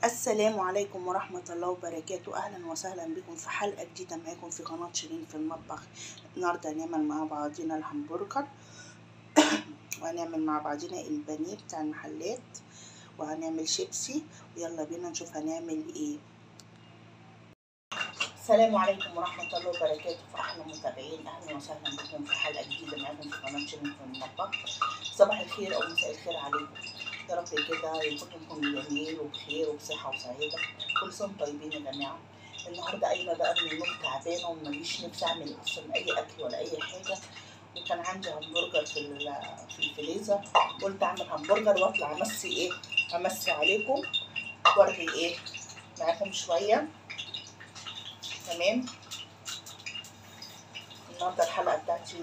السلام عليكم ورحمة الله وبركاته. أهلا وسهلا بكم في حلقة جديدة معاكم في قناة شيرين في المطبخ. النهاردة هنعمل مع بعضنا الهمبرجر وهنعمل مع بعضنا البانيه بتاع المحلات وهنعمل شيبسي، ويلا بينا نشوف هنعمل ايه. السلام عليكم ورحمة الله وبركاته في أحلى متابعين. أهلا وسهلا بكم في حلقة جديدة معاكم في قناة شيرين في المطبخ. صباح الخير أو مساء الخير عليكم، يا رب كده يكونكم جميل وبخير وبصحة وسعيدة. كل سنة طيبين يا جماعة. النهاردة قايمة بقى من النوم تعبانة ومليش نفسي أعمل أصلا أي أكل ولا أي حاجة، وكان عندي همبرجر في الفريزر، قلت أعمل همبرجر وأطلع أمسي عليكم وأرغي معاكم شوية. تمام. النهارده الحلقة بتاعتي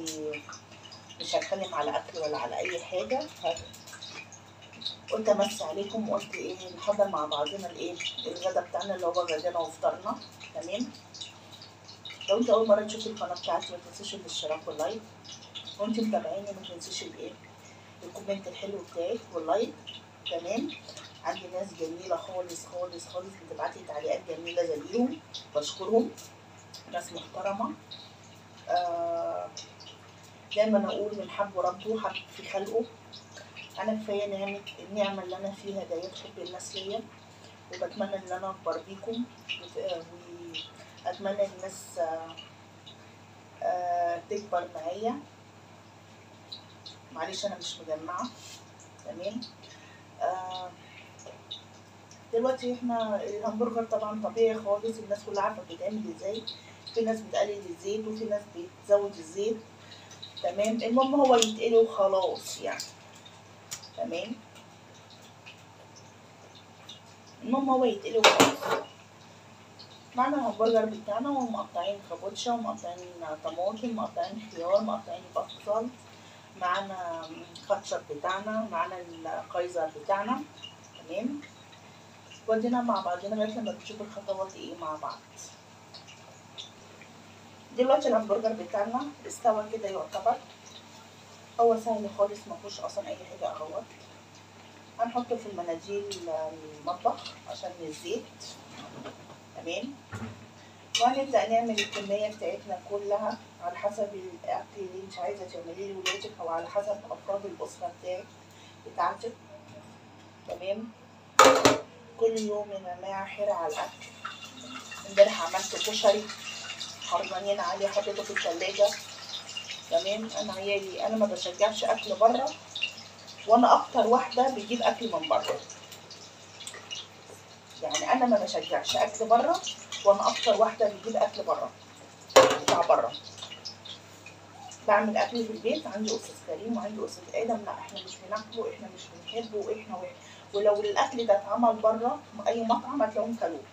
مش هتكلم على أكل ولا على أي حاجة، قلت امسي عليكم وقلت نحضر مع بعضنا الغدا بتاعنا اللي هو غدانا وفطرنا. تمام. لو انت اول مره تشوف القناه بتاعتي ما تنسيش الاشتراك واللايك، وانت متابعيني ما تنسيش الكومنت الحلو بتاعك واللايك. تمام. عندي ناس جميله خالص خالص خالص بتبعتلي تعليقات جميله زيهم، بشكرهم، ناس محترمه. دايما اقول من حب ربه حب في خلقه. انا كفايه النعمه اللي انا فيها ديت حب الناس ليا، وبتمنى ان انا اكبر بيكم، واتمنى الناس تكبر معايا. معلش انا مش مجمعه. تمام. دلوقتي احنا الهمبرجر طبعا طبيعي خالص، الناس كلها عارفه بيتعمل ازاي. في ناس بتقلل الزيت وفي ناس بتزود الزيت. تمام. المهم هو يتقلي وخلاص يعني. تمام. المهم هو يتقلي وخلاص. معنا الهمبرجر بتاعنا ومقطعين كابوتشا ومقطعين طماطم، مقطعين خيار، مقطعين بصل، معانا الكاتشب بتاعنا، معانا الكايزر بتاعنا. تمام. ودينا مع بعضنا لغايه لما بنشوف الخطوات مع بعض. دلوقتي الهمبرجر بتاعنا استوى كده يعتبر، هو سهل خالص مفيهوش اصلا اي حاجه اهوت. هنحطه في المناديل المطبخ عشان الزيت. تمام. وهنبدأ نعمل الكمية بتاعتنا كلها على حسب الأكل اللي انت عايزة تعمليه لولادك، أو على حسب أفراد الأسرة بتاعتك. تمام. كل يوم يا جماعة حرة على الأكل. امبارح عملت كشري حرمانين عليه، حطيته في التلاجة. تمام. أنا عيالي أنا ما بشجعش أكل بره، وأنا أكتر واحدة بجيب أكل من بره. يعني أنا ما بشجعش أكل بره، وأنا أكتر واحدة بجيب أكل بره بتاع بره. بعمل اكل في البيت. عندي استاذ كريم وعندي استاذ ادم، لا احنا مش بناكله، احنا مش بنحبه، واحنا ولو الاكل ده اتعمل بره اي مطعم هتلاقوهم كلوه.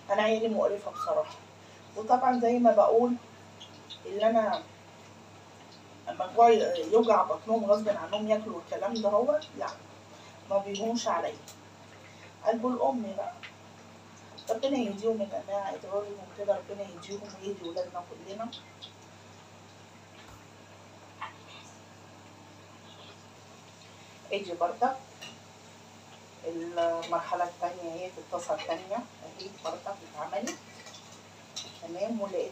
انا عيالي مقرفه بصراحه. وطبعا زي ما بقول اللي انا اما يوجع بطنهم غصب عنهم ياكلوا الكلام ده، هو لا ما بيهونش عليا. قلب الام بقى. ربنا يهديهم يا جماعه، ادعوا لهم كده ربنا يهديهم ويهدي ولادنا كلنا. اجي برضه المرحلة التانية هي في الطاسة التانية اهي برضه اتعملت. تمام. ولقيت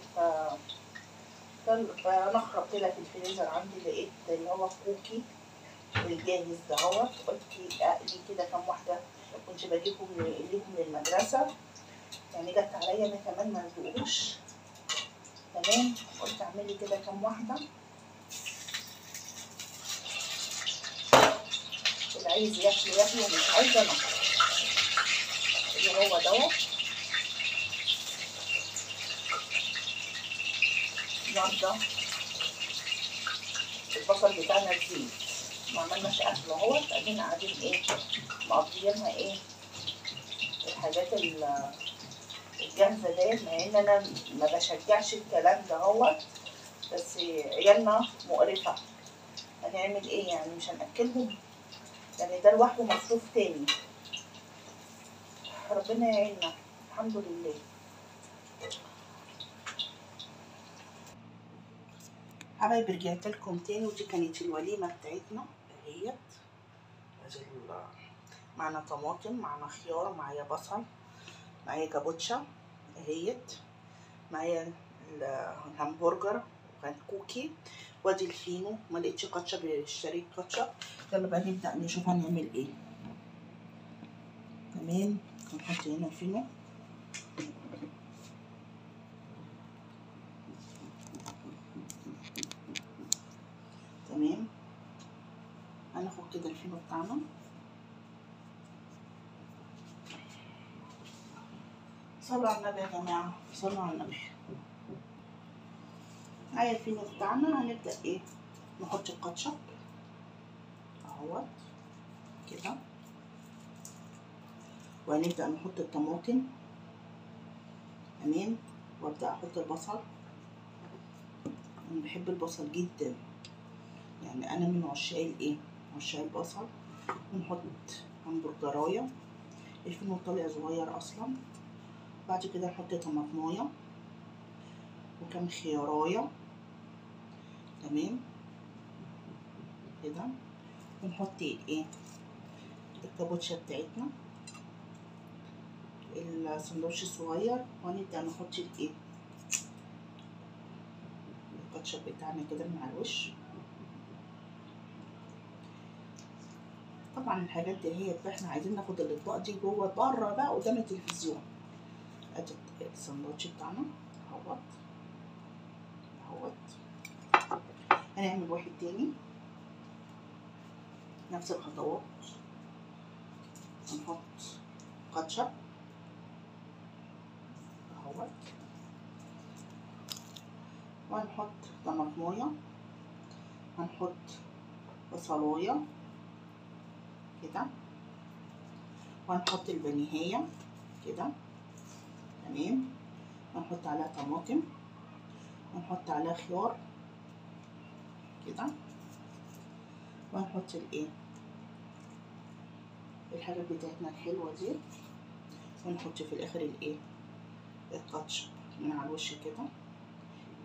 بنخرب كده في الفريزر عندي، لقيت اللي هو الكوكي الجاهز دهوت. قلت اقلي كده كام واحدة، كنت بجيبهم ليهم للمدرسة، يعني جت عليا انا كمان ما ندوقوش. تمام. قلت اعملي كده كام واحدة، اللي عايز ياكل ومش عايزة انا اللي هو دوت. النهارده البصل بتاعنا الزيت، ما عملناش اكل اهوت، ادينا قاعدين مقضيينها الحاجات الجاهزه ديت، مع ان انا ما بشجعش الكلام ده هوت، بس عيالنا مقرفه. هنعمل يعني مش هناكلهم، يعني ده لوحده مصروف تاني. ربنا يعيننا. الحمد لله. حبايبي رجعت لكم تاني، ودي كانت الوليمه بتاعتنا اهيت. معنا طماطم، معنا خيار، معايا بصل، معايا كابوتشا اهيت، معايا الهمبرجر كوكي، وادي الفينو. ما لقيتش كاتشب، اشتريت كاتشب. يلا بقى نبدا نشوف هنعمل ايه. تمام، هنحط هنا فينو. تمام، هناخد كده الفينو بتاعنا. صلوا على النبي يا جماعه، صلوا على النبي. معايا الفينو بتاعنا، هنبدا ايه، نحط الكاتشب اهوت كده، وهنبدا نحط الطماطم. تمام، وابدا احط البصل. انا بحب البصل جدا، يعني انا من عشاق الايه، عشاق البصل. ونحط همبرجرايه، الفينو طالع صغير اصلا. بعد كده نحط طماطمايه وكم خيارايه. تمام كده، ونحط الايه، الكابوتشا بتاعتنا، السندوتش الصغير، وهنبدا نحط الايه، الكاتشب بتاعنا كده من على الوش. طبعا الحاجات دي هي احنا عايزين ناخد الاطباق دي جوه بره بقى قدام التلفزيون. ادي السندوتش بتاعنا اهوت اهوت. هنعمل واحد تاني نفس الخطوات. هنحط كاتشب اهوت، وهنحط طماطمايه، هنحط بصلايه كده، وهنحط البانيهية كده. تمام، هنحط عليها طماطم، ونحط عليها خيار كده، وهنحط الايه، الحاجات بتاعتنا الحلوة دي، ونحط في الاخر الايه، الكاتشب من على الوش كده.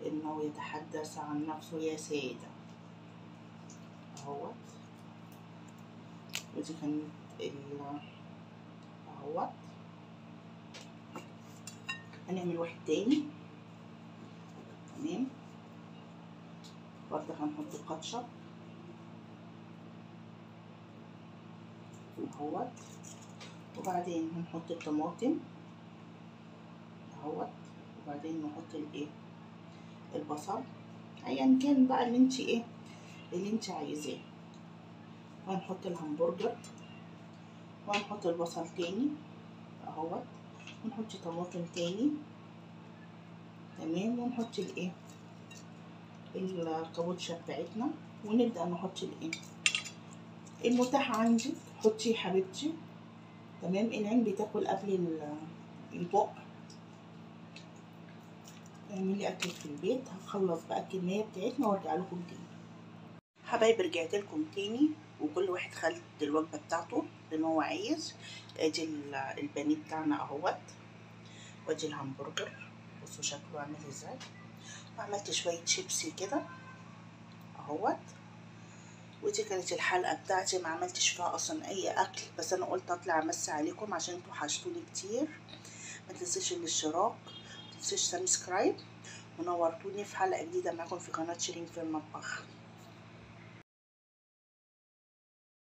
انه يتحدث عن نفسه يا سيدة اهوت. ودي كانت اهوت. هنعمل واحد تاني. تمام، برضه هنحط الكاتشب اهوت، وبعدين هنحط الطماطم اهوت، وبعدين نحط الايه، البصل، ايا كان بقى اللي انت ايه، اللي انت عايزاه. وهنحط الهمبرجر، وهنحط البصل تاني اهوت، ونحط طماطم تاني. تمام، ونحط الايه، الكابوتشا بتاعتنا، ونبدا نحط الايه، المتاح عندي حطي يا حبيبتي. تمام، العين بتاكل قبل البق. اعملي اكل في البيت. هنخلص بقى الكميه بتاعتنا وارجع لكم تاني. حبايبي رجعت لكم تاني، وكل واحد خد الوجبه بتاعته زي ما هو عايز. ادي البانيه بتاعنا اهوت، وادي الهمبرجر، بصوا شكله عامل ازاي. وعملت شويه شيبسي كده اهوت. ودي كانت الحلقه بتاعتي، ما عملتش فيها اصلا اي اكل، بس انا قلت اطلع امسي عليكم عشان انتوا وحشتوني كتير. ما تنسيش الاشتراك، ما تنسيش سبسكرايب، ونورتوني في حلقه جديده معاكم في قناه شيرين في المطبخ.